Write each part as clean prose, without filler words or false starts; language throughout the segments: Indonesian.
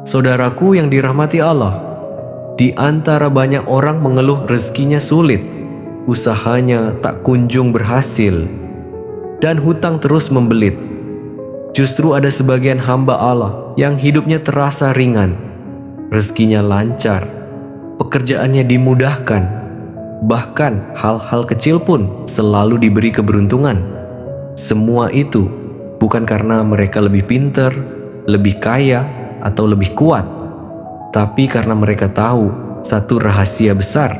Saudaraku yang dirahmati Allah, di antara banyak orang mengeluh rezekinya sulit, usahanya tak kunjung berhasil, dan hutang terus membelit. Justru ada sebagian hamba Allah yang hidupnya terasa ringan, rezekinya lancar, pekerjaannya dimudahkan, bahkan hal-hal kecil pun selalu diberi keberuntungan. Semua itu bukan karena mereka lebih pintar, lebih kaya, atau lebih kuat, tapi karena mereka tahu satu rahasia besar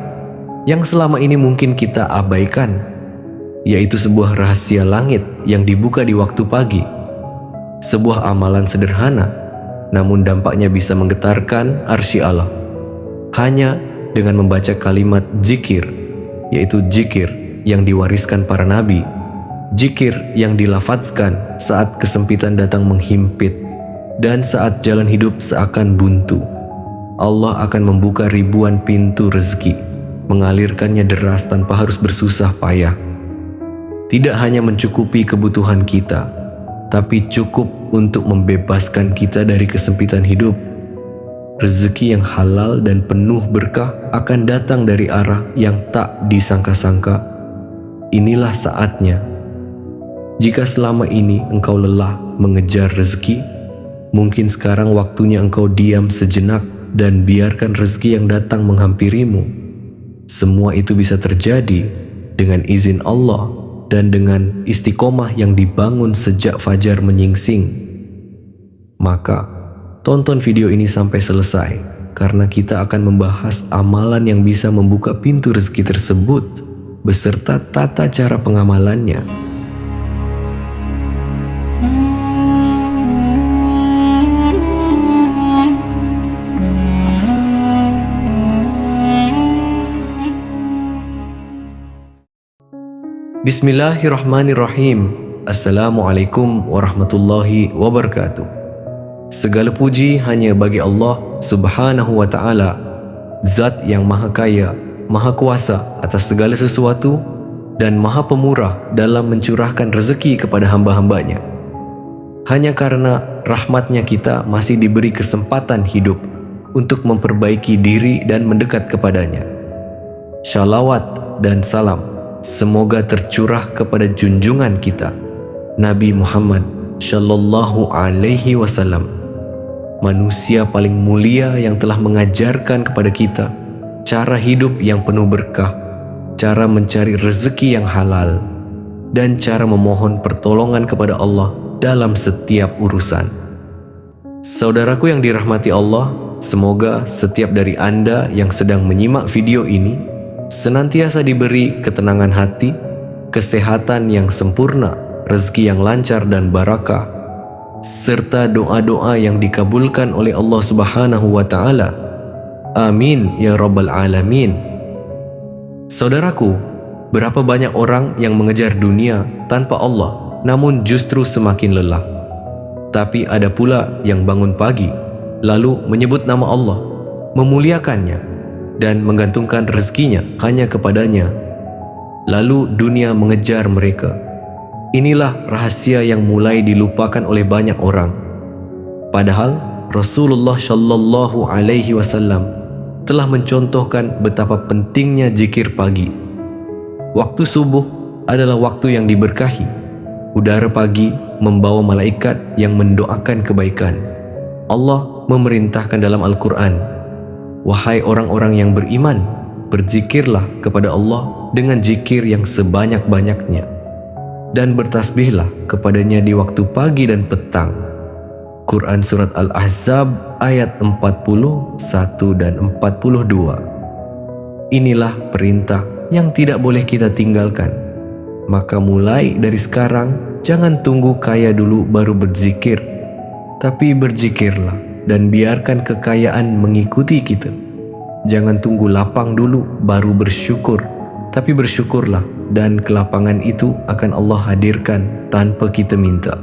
yang selama ini mungkin kita abaikan, yaitu sebuah rahasia langit yang dibuka di waktu pagi. Sebuah amalan sederhana, namun dampaknya bisa menggetarkan arsy Allah. Hanya dengan membaca kalimat zikir, yaitu zikir yang diwariskan para nabi, zikir yang dilafadzkan saat kesempitan datang menghimpit, dan saat jalan hidup seakan buntu. Allah akan membuka ribuan pintu rezeki, mengalirkannya deras tanpa harus bersusah payah. Tidak hanya mencukupi kebutuhan kita, tapi cukup untuk membebaskan kita dari kesempitan hidup. Rezeki yang halal dan penuh berkah akan datang dari arah yang tak disangka-sangka. Inilah saatnya. Jika selama ini engkau lelah mengejar rezeki, mungkin sekarang waktunya engkau diam sejenak dan biarkan rezeki yang datang menghampirimu. Semua itu bisa terjadi dengan izin Allah dan dengan istiqomah yang dibangun sejak fajar menyingsing. Maka, tonton video ini sampai selesai, karena kita akan membahas amalan yang bisa membuka pintu rezeki tersebut, beserta tata cara pengamalannya. Bismillahirrahmanirrahim. Assalamualaikum warahmatullahi wabarakatuh. Segala puji hanya bagi Allah Subhanahu wa ta'ala, Zat yang maha kaya, maha kuasa atas segala sesuatu, dan maha pemurah dalam mencurahkan rezeki kepada hamba-hambanya. Hanya karena rahmatnya kita masih diberi kesempatan hidup untuk memperbaiki diri dan mendekat kepadanya. Shalawat dan salam semoga tercurah kepada junjungan kita, Nabi Muhammad Shallallahu Alaihi Wasallam, manusia paling mulia yang telah mengajarkan kepada kita cara hidup yang penuh berkah, cara mencari rezeki yang halal, dan cara memohon pertolongan kepada Allah dalam setiap urusan. Saudaraku yang dirahmati Allah, semoga setiap dari Anda yang sedang menyimak video ini senantiasa diberi ketenangan hati, kesehatan yang sempurna, rezeki yang lancar dan barakah, serta doa-doa yang dikabulkan oleh Allah Subhanahu wa ta'ala. Amin ya rabbal alamin. Saudaraku, berapa banyak orang yang mengejar dunia tanpa Allah, namun justru semakin lelah. Tapi ada pula yang bangun pagi, lalu menyebut nama Allah, memuliakannya, dan menggantungkan rezekinya hanya kepadanya. Lalu dunia mengejar mereka. Inilah rahasia yang mulai dilupakan oleh banyak orang. Padahal Rasulullah Shallallahu Alaihi Wasallam telah mencontohkan betapa pentingnya zikir pagi. Waktu subuh adalah waktu yang diberkahi. Udara pagi membawa malaikat yang mendoakan kebaikan. Allah memerintahkan dalam Al-Quran, wahai orang-orang yang beriman, berzikirlah kepada Allah dengan zikir yang sebanyak-banyaknya, dan bertasbihlah kepadanya di waktu pagi dan petang. Quran Surat Al-Ahzab ayat 41 dan 42. Inilah perintah yang tidak boleh kita tinggalkan. Maka mulai dari sekarang, jangan tunggu kaya dulu baru berzikir, tapi berzikirlah dan biarkan kekayaan mengikuti kita. Jangan tunggu lapang dulu baru bersyukur, tapi bersyukurlah dan kelapangan itu akan Allah hadirkan tanpa kita minta.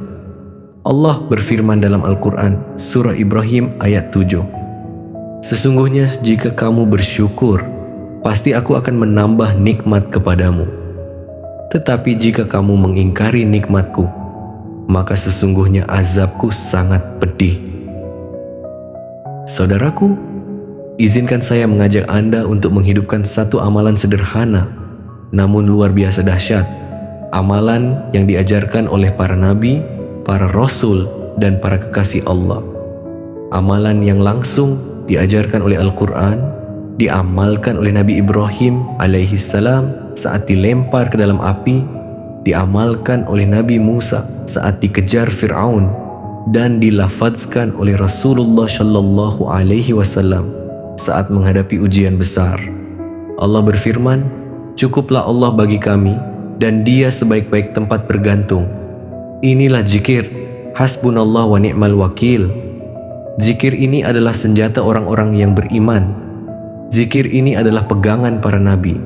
Allah berfirman dalam Al-Quran Surah Ibrahim ayat 7, sesungguhnya jika kamu bersyukur, pasti aku akan menambah nikmat kepadamu. Tetapi jika kamu mengingkari nikmatku, maka sesungguhnya azabku sangat pedih. Saudaraku, izinkan saya mengajak Anda untuk menghidupkan satu amalan sederhana namun luar biasa dahsyat. Amalan yang diajarkan oleh para nabi, para rasul, dan para kekasih Allah. Amalan yang langsung diajarkan oleh Al-Quran, diamalkan oleh Nabi Ibrahim alaihi salam saat dilempar ke dalam api, diamalkan oleh Nabi Musa saat dikejar Fir'aun, dan dilafazkan oleh Rasulullah Shallallahu Alaihi Wasallam saat menghadapi ujian besar. Allah berfirman, "Cukuplah Allah bagi kami, dan Dia sebaik-baik tempat bergantung." Inilah zikir, hasbunallah wa ni'mal wakil. Zikir ini adalah senjata orang-orang yang beriman. Zikir ini adalah pegangan para nabi.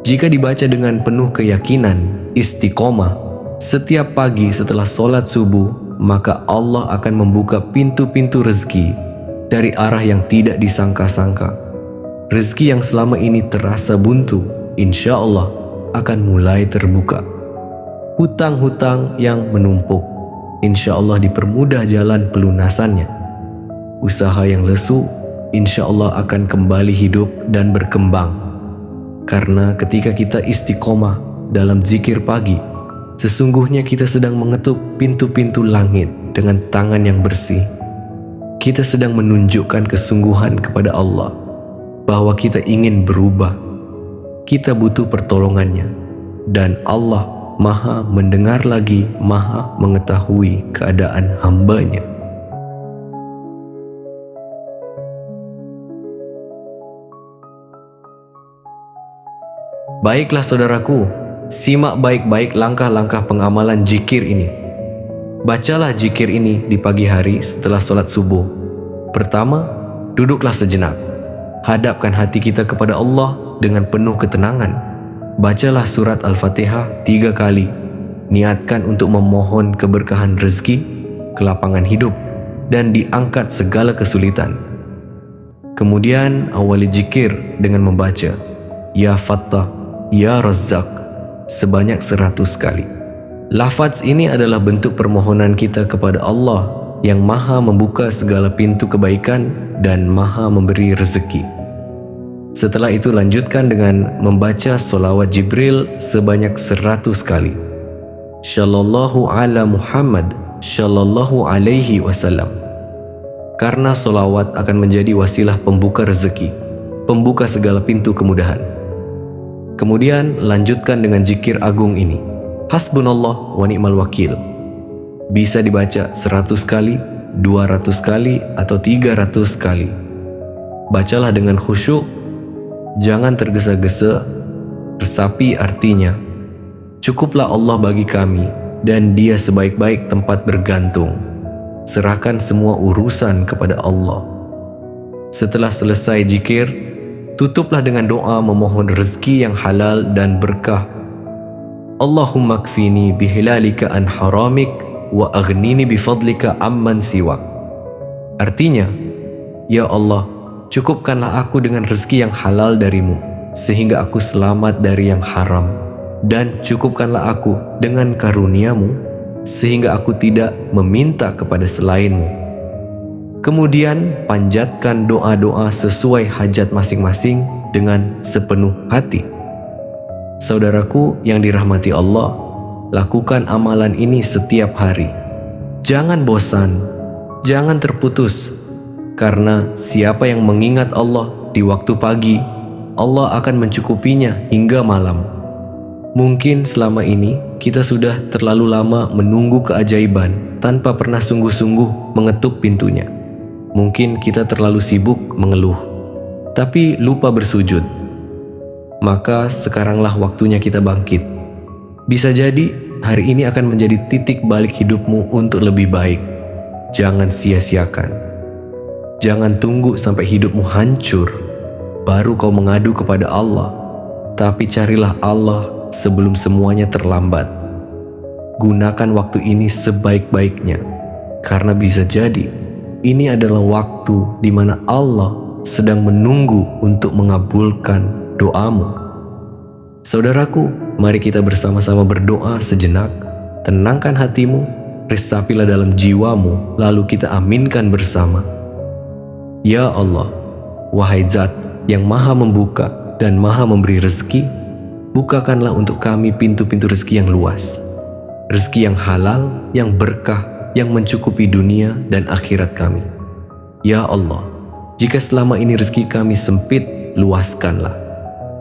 Jika dibaca dengan penuh keyakinan, istiqomah, setiap pagi setelah sholat subuh, maka Allah akan membuka pintu-pintu rezeki dari arah yang tidak disangka-sangka. Rezeki yang selama ini terasa buntu, insya Allah akan mulai terbuka. Hutang-hutang yang menumpuk, insya Allah dipermudah jalan pelunasannya. Usaha yang lesu, insya Allah akan kembali hidup dan berkembang. Karena ketika kita istiqomah dalam zikir pagi, sesungguhnya kita sedang mengetuk pintu-pintu langit dengan tangan yang bersih. Kita sedang menunjukkan kesungguhan kepada Allah bahwa kita ingin berubah. Kita butuh pertolongannya, dan Allah Maha mendengar lagi Maha mengetahui keadaan hambanya. Baiklah saudaraku, simak baik-baik langkah-langkah pengamalan zikir ini. Bacalah zikir ini di pagi hari setelah sholat subuh. Pertama, duduklah sejenak. Hadapkan hati kita kepada Allah dengan penuh ketenangan. Bacalah surat Al-Fatihah 3 kali. Niatkan untuk memohon keberkahan rezeki, kelapangan hidup, dan diangkat segala kesulitan. Kemudian awali zikir dengan membaca Ya Fattah, Ya Razzaq sebanyak 100 kali. Lafaz ini adalah bentuk permohonan kita kepada Allah yang Maha membuka segala pintu kebaikan dan Maha memberi rezeki. Setelah itu lanjutkan dengan membaca solawat Jibril sebanyak 100 kali. Shallallahu ala Muhammad, Shallallahu alaihi wasallam. Karena solawat akan menjadi wasilah pembuka rezeki, pembuka segala pintu kemudahan. Kemudian lanjutkan dengan zikir agung ini. Hasbunallah wa ni'mal wakil. Bisa dibaca 100 kali, 200 kali, atau 300 kali. Bacalah dengan khusyuk, jangan tergesa-gesa, resapi artinya. Cukuplah Allah bagi kami, dan Dia sebaik-baik tempat bergantung. Serahkan semua urusan kepada Allah. Setelah selesai zikir, tutuplah dengan doa memohon rezeki yang halal dan berkah. Allahumma kfini bihilalika an haramik wa aghnini bifadlika amman siwak. Artinya, Ya Allah, cukupkanlah aku dengan rezeki yang halal darimu, sehingga aku selamat dari yang haram, dan cukupkanlah aku dengan karuniamu, sehingga aku tidak meminta kepada selainmu. Kemudian panjatkan doa-doa sesuai hajat masing-masing dengan sepenuh hati. Saudaraku yang dirahmati Allah, lakukan amalan ini setiap hari. Jangan bosan, jangan terputus, karena siapa yang mengingat Allah di waktu pagi, Allah akan mencukupinya hingga malam. Mungkin selama ini kita sudah terlalu lama menunggu keajaiban tanpa pernah sungguh-sungguh mengetuk pintunya. Mungkin kita terlalu sibuk mengeluh, tapi lupa bersujud. Maka sekaranglah waktunya kita bangkit. Bisa jadi hari ini akan menjadi titik balik hidupmu untuk lebih baik. Jangan sia-siakan. Jangan tunggu sampai hidupmu hancur baru kau mengadu kepada Allah. Tapi carilah Allah sebelum semuanya terlambat. Gunakan waktu ini sebaik-baiknya, karena bisa jadi ini adalah waktu di mana Allah sedang menunggu untuk mengabulkan doamu. Saudaraku, mari kita bersama-sama berdoa sejenak. Tenangkan hatimu, resapilah dalam jiwamu, lalu kita aminkan bersama. Ya Allah, wahai Zat yang maha membuka dan maha memberi rezeki, bukakanlah untuk kami pintu-pintu rezeki yang luas, rezeki yang halal, yang berkah, yang mencukupi dunia dan akhirat kami. Ya Allah, jika selama ini rezeki kami sempit, luaskanlah.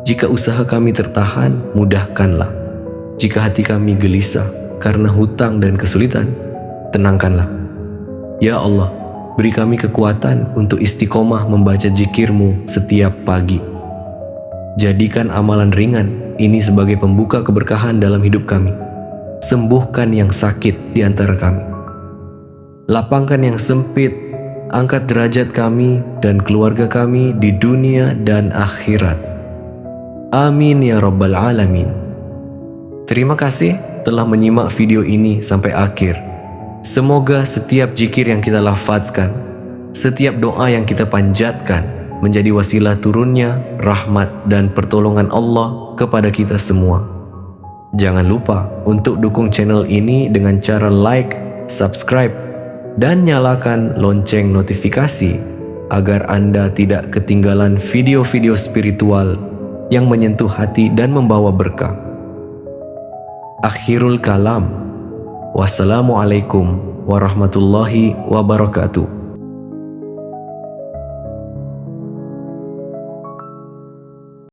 Jika usaha kami tertahan, mudahkanlah. Jika hati kami gelisah karena hutang dan kesulitan, tenangkanlah. Ya Allah, beri kami kekuatan untuk istiqomah membaca zikir-Mu setiap pagi. Jadikan amalan ringan ini sebagai pembuka keberkahan dalam hidup kami. Sembuhkan yang sakit di antara kami. Lapangkan yang sempit, angkat derajat kami dan keluarga kami di dunia dan akhirat. Amin ya Rabbal Alamin. Terima kasih telah menyimak video ini sampai akhir. Semoga setiap zikir yang kita lafazkan, setiap doa yang kita panjatkan menjadi wasilah turunnya rahmat dan pertolongan Allah kepada kita semua. Jangan lupa untuk dukung channel ini dengan cara like, subscribe, dan nyalakan lonceng notifikasi agar Anda tidak ketinggalan video-video spiritual yang menyentuh hati dan membawa berkah. Akhirul kalam. Wassalamualaikum warahmatullahi wabarakatuh.